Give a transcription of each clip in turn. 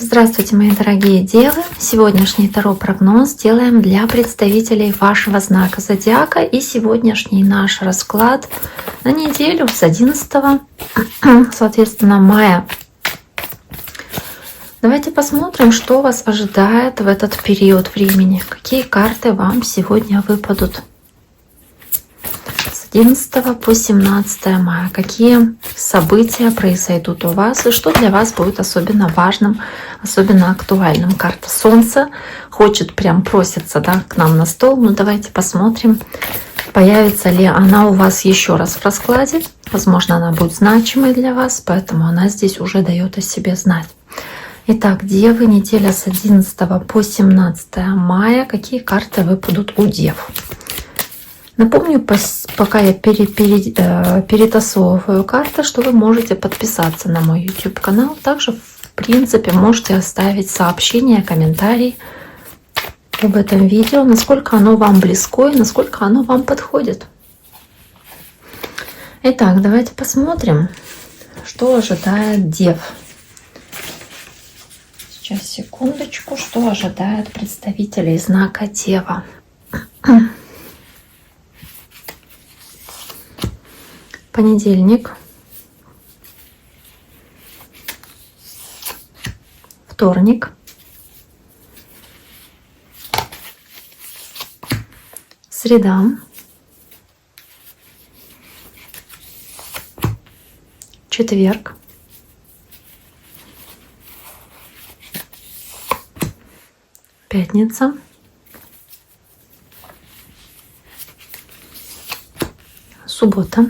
Здравствуйте, мои дорогие девы! Сегодняшний таро-прогноз делаем для представителей вашего знака зодиака. И сегодняшний наш расклад на неделю с 11, соответственно, мая. Давайте посмотрим, что вас ожидает в этот период времени. Какие карты вам сегодня выпадут. С 11 по 17 мая. Какие события произойдут у вас и что для вас будет особенно важным, особенно актуальным. Карта Солнца хочет, прям просится, да, к нам на стол. Ну давайте посмотрим, появится ли она у вас еще раз в раскладе. Возможно, она будет значимой для вас, поэтому она здесь уже дает о себе знать. Итак, девы, неделя с 11 по 17 мая. Какие карты выпадут у дев? Напомню, пока я перетасовываю карты, что вы можете подписаться на мой YouTube канал. Также, в принципе, можете оставить сообщение, комментарий об этом видео, насколько оно вам близко и насколько оно вам подходит. Итак, давайте посмотрим, что ожидает дев. Сейчас, секундочку, что ожидает представителей знака Дева. Понедельник, вторник, среда, четверг, пятница, суббота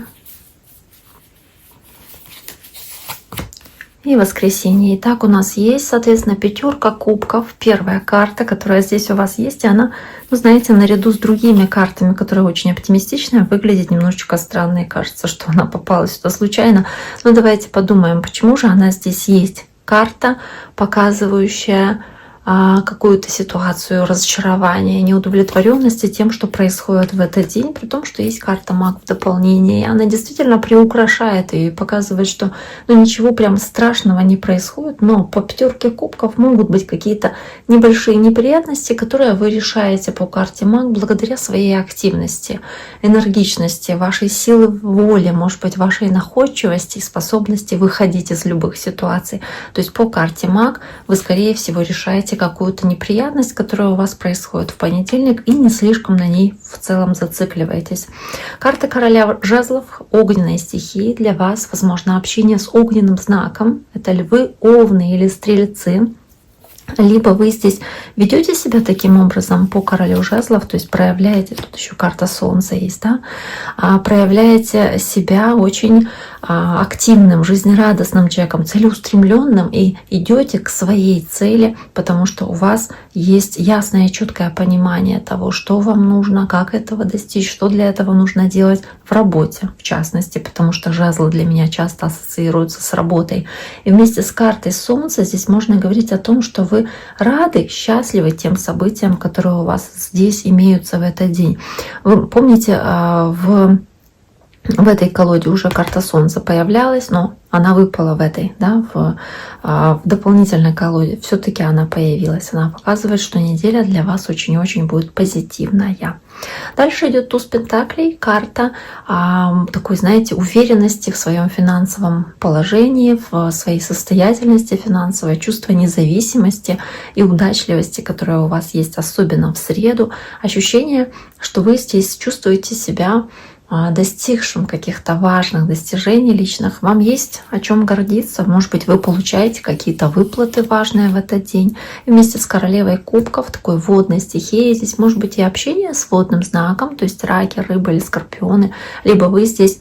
и воскресенье. Итак, у нас есть, соответственно, пятерка кубков. Первая карта, которая здесь у вас есть, и она, ну, знаете, наряду с другими картами, которые очень оптимистичные, выглядит немножечко странно, и кажется, что она попала сюда случайно. Но давайте подумаем, почему же она здесь есть. Карта, показывающая какую-то ситуацию разочарования, неудовлетворенности тем, что происходит в этот день, при том, что есть карта Маг в дополнении. И она действительно приукрашает и показывает, что ничего прям страшного не происходит, но по пятерке кубков могут быть какие-то небольшие неприятности, которые вы решаете по карте Маг благодаря своей активности, энергичности, вашей силы воли, может быть, вашей находчивости и способности выходить из любых ситуаций. То есть по карте Маг вы, скорее всего, решаете какую-то неприятность, которая у вас происходит в понедельник, и не слишком на ней в целом зацикливаетесь. Карта Короля Жезлов, огненной стихии. Для вас, возможно, общение с огненным знаком. Это львы, овны или стрельцы. Либо вы здесь ведете себя таким образом по Королю Жезлов, то есть проявляете, тут еще карта Солнца есть, да, проявляете себя очень активным, жизнерадостным человеком, целеустремленным и идете к своей цели, потому что у вас есть ясное и четкое понимание того, что вам нужно, как этого достичь, что для этого нужно делать в работе, в частности, потому что жезлы для меня часто ассоциируются с работой. И вместе с картой Солнца здесь можно говорить о том, что вы рады, счастливы тем событиям, которые у вас здесь имеются в этот день. Вы помните, в этой колоде уже карта Солнца появлялась, но она выпала в этой, да, в дополнительной колоде. Все-таки она появилась. Она показывает, что неделя для вас очень-очень будет позитивная. Дальше идет туз пентаклей, карта такой, знаете, уверенности в своем финансовом положении, в своей состоятельности финансовой, чувство независимости и удачливости, которое у вас есть, особенно в среду. Ощущение, что вы здесь чувствуете себя достигшим каких-то важных достижений личных. Вам есть о чем гордиться. Может быть, вы получаете какие-то выплаты важные в этот день. И вместе с королевой кубков, такой водной стихией, здесь может быть и общение с водным знаком, то есть раки, рыбы или скорпионы. Либо вы здесь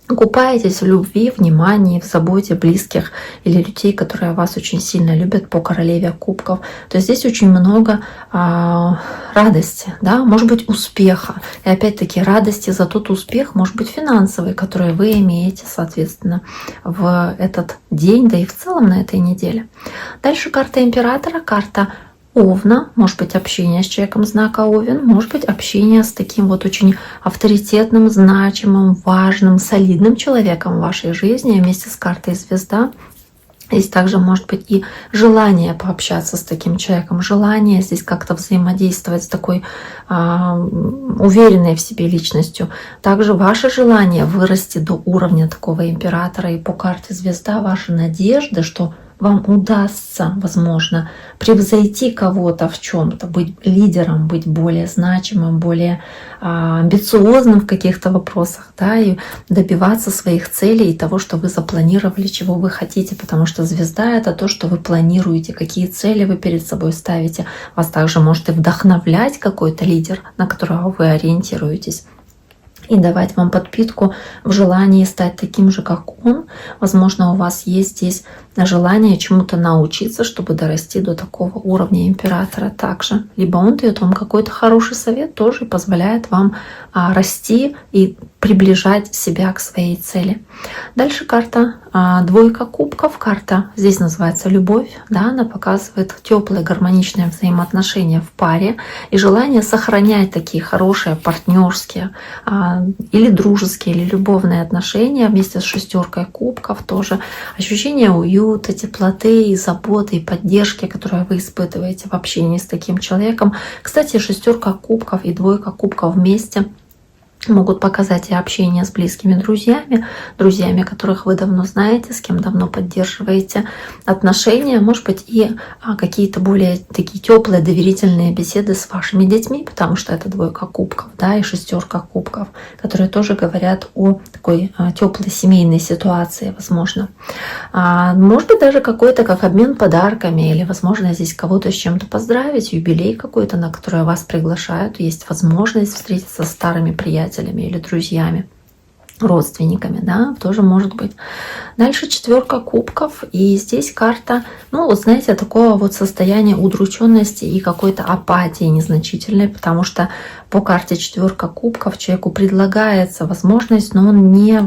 купаетесь в любви, внимании, в заботе близких или людей, которые вас очень сильно любят по королеве кубков. То есть здесь очень много радости, да, может быть успеха. И опять-таки радости за тот успех, может быть финансовый, который вы имеете, соответственно, в этот день, да и в целом на этой неделе. Дальше карта императора, карта Овна, может быть общение с человеком знака Овен, может быть общение с таким вот очень авторитетным, значимым, важным, солидным человеком в вашей жизни. Вместе с картой Звезда Здесь также может быть и желание пообщаться с таким человеком, желание здесь как-то взаимодействовать с такой уверенной в себе личностью. Также ваше желание вырасти до уровня такого императора, и по карте звезда ваша надежда, что вам удастся, возможно, превзойти кого-то в чем-то, быть лидером, быть более значимым, более амбициозным в каких-то вопросах, да, и добиваться своих целей и того, что вы запланировали, чего вы хотите, потому что звезда — это то, что вы планируете, какие цели вы перед собой ставите. Вас также может и вдохновлять какой-то лидер, на которого вы ориентируетесь, и давать вам подпитку в желании стать таким же, как он. Возможно, у вас есть здесь желание чему-то научиться, чтобы дорасти до такого уровня императора также. Либо он дает вам какой-то хороший совет, тоже позволяет вам расти и приближать себя к своей цели. Дальше карта двойка кубков. Карта здесь называется любовь. Да, она показывает теплые гармоничные взаимоотношения в паре и желание сохранять такие хорошие партнерские или дружеские, или любовные отношения вместе с шестеркой кубков тоже. Ощущение уюта, теплоты и заботы, и поддержки, которую вы испытываете в общении с таким человеком. Кстати, шестерка кубков и двойка кубков вместе могут показать и общение с близкими друзьями, которых вы давно знаете, с кем давно поддерживаете отношения, может быть, и какие-то более такие теплые, доверительные беседы с вашими детьми, потому что это двойка кубков, да, и шестерка кубков, которые тоже говорят о такой теплой семейной ситуации, возможно. Может быть, даже какой-то как обмен подарками, или, возможно, здесь кого-то с чем-то поздравить, юбилей какой-то, на который вас приглашают, есть возможность встретиться с старыми приятелями или друзьями, родственниками, да, тоже может быть. Дальше четверка кубков, и здесь карта, ну вот знаете, такого вот состояния удрученности и какой-то апатии незначительной, потому что по карте четверка кубков человеку предлагается возможность, но он не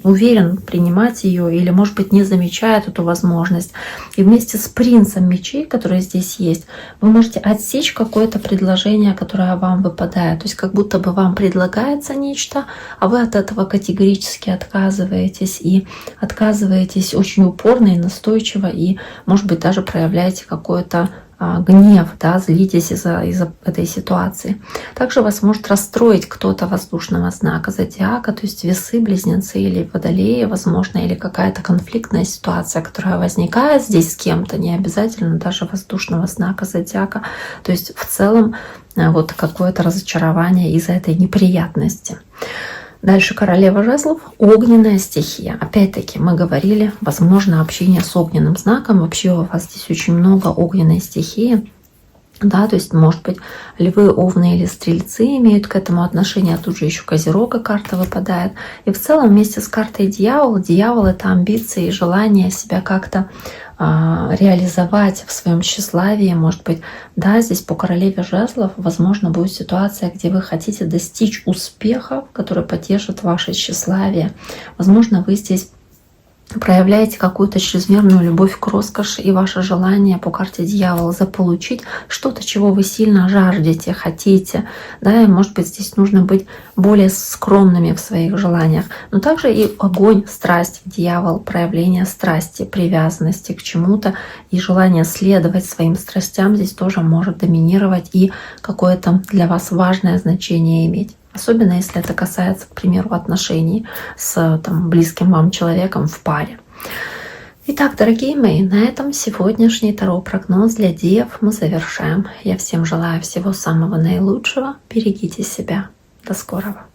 уверен принимать ее или, может быть, не замечает эту возможность. И вместе с принцем мечей, который здесь есть, вы можете отсечь какое-то предложение, которое вам выпадает. То есть как будто бы вам предлагается нечто, а вы от этого категорически отказываетесь, и отказываетесь очень упорно и настойчиво, и, может быть, даже проявляете какой-то гнев, да, злитесь из-за этой ситуации. Также вас может расстроить кто-то воздушного знака зодиака, то есть весы, близнецы или водолеи, возможно, или какая-то конфликтная ситуация, которая возникает здесь с кем-то, не обязательно даже воздушного знака зодиака. То есть в целом вот какое-то разочарование из-за этой неприятности. Дальше королева жезлов, огненная стихия. Опять-таки мы говорили, возможно, общение с огненным знаком. Вообще у вас здесь очень много огненной стихии. Да, то есть, может быть, львы, овны или стрельцы имеют к этому отношение, а тут же еще козерога карта выпадает. И в целом вместе с картой дьявол — это амбиции и желание себя как-то реализовать в своем тщеславии. Может быть, да, здесь по королеве жезлов, возможно, будет ситуация, где вы хотите достичь успеха, который потешит ваше тщеславие. Возможно, вы здесь проявляете какую-то чрезмерную любовь к роскоши, и ваше желание по карте дьявола заполучить что-то, чего вы сильно жаждете, хотите. Да, и может быть, здесь нужно быть более скромными в своих желаниях. Но также и огонь, страсть, дьявол, проявление страсти, привязанности к чему-то и желание следовать своим страстям здесь тоже может доминировать и какое-то для вас важное значение иметь. Особенно если это касается, к примеру, отношений с близким вам человеком в паре. Итак, дорогие мои, на этом сегодняшний таро-прогноз для Дев мы завершаем. Я всем желаю всего самого наилучшего. Берегите себя. До скорого.